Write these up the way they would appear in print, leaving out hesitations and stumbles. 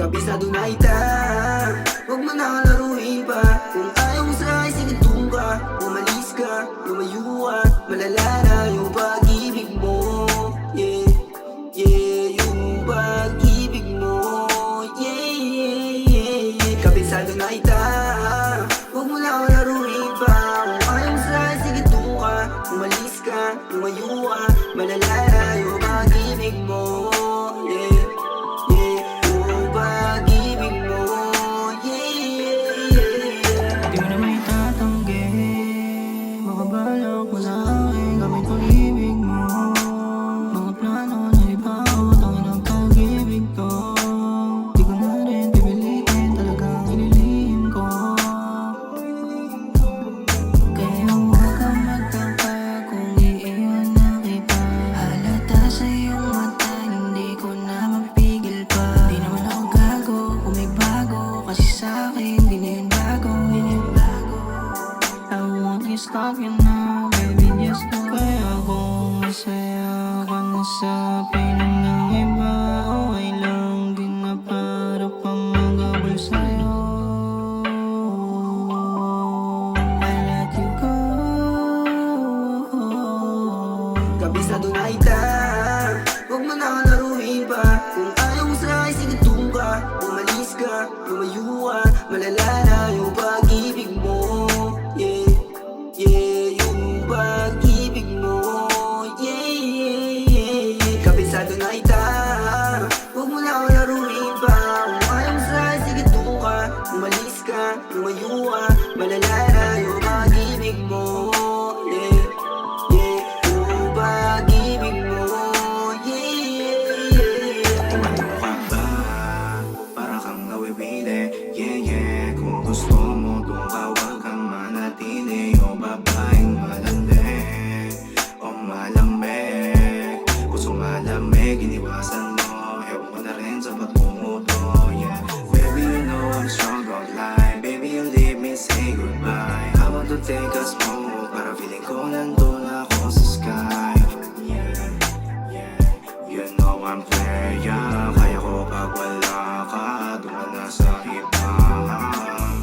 Kabisado na ita, huwag mo na laruin pa. Kung ayaw mo sa akin, sige doon ka. Umalis ka, lumayo ka. Malala na yung pag-ibig mo. Yeah, yeah, yung pag-ibig mo. Yeah, yeah, yeah, yeah. Kabisado na ita, huwag mo na laruin pa. Kung ayaw mo sa akin, sige doon ka. Umalis ka, lumayo ka. Malala na yung pag-ibig mo. Yeah, yeah, yung pag-ibig mo. Yeah, yeah, yeah. Di mo na may tatanggi, baka balak mo sa akin gamit pag-ibig mo. Mga plano na iba ako, tangin ang pag-ibig ko. Di ko na rin pipilitin, talagang inilihim ko. Kaya huwag kang magtaka kung iiwan na kita. Halata sa iyong mata, hindi ko na mapipigil pa. Di naman ako gago, kung may bago, kasi sa'kin di na yun bago. I want you stop you now, baby, just go. Kaya kung masaya ka na sa piling ng iba, okay lang din na para pang magabol sa'yo. I let you go. Kabisado na ita, huwag mo na laruin pa. Kung ayaw mo sa akin, sige doon ka. Umalis ka, lumayo ka. Malala na yung pag-ibig mo. Yeah, yeah, yung pag-ibig mo. Yeah, yeah, yeah, yeah. Kabisado na ita, huwag mo na laruin pa. Kung ayaw mo sa akin, sige doon ka. Umalis ka, lumayo ka. Malala na yung pag-ibig mo. Yeah, yeah, yung pag-ibig mo. Yeah, yeah, yeah. Ano ka ba? Para kang nawibili. Yeah, yeah. Kung gusto mo doon ka, huwag kang manatili. O babaeng malandi o malamig. Gusto malamig, iniwasan mo. Ewan ko na rin sa patungo to. Yeah. Baby, you know I'm strong, don't lie. Baby, you leave me, say goodbye. I want to take a smoke para feeling ko nandun ako sa sky. You know I'm player, kaya ko pag wala ka, doon na sa iba.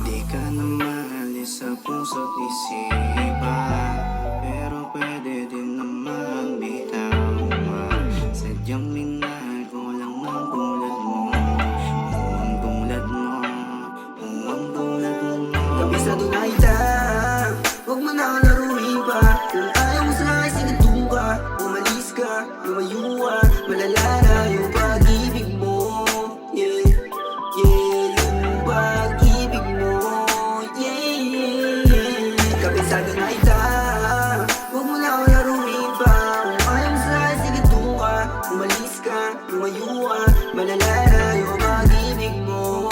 Di ka na maalis sa puso't isipan, pero pwede din naman bitawan. Sadyang minahal ko lang ang tulad mo, ang tulad mo, ang tulad mo. Kabisado na ita, huwag mo na laruin pa. Kung ayaw mo sa akin, sige doon ka. Umalis ka, lumayo ka. Malala na yung pag-ibig mo. Yeah, yeah, yung pag-ibig mo. Yeah, yeah, yeah. Kabisado na ita, huwag mo na laruin pa. Kung ayaw mo sa akin, sige doon ka. Umalis ka, lumayo ka. Malala na yung pag-ibig mo.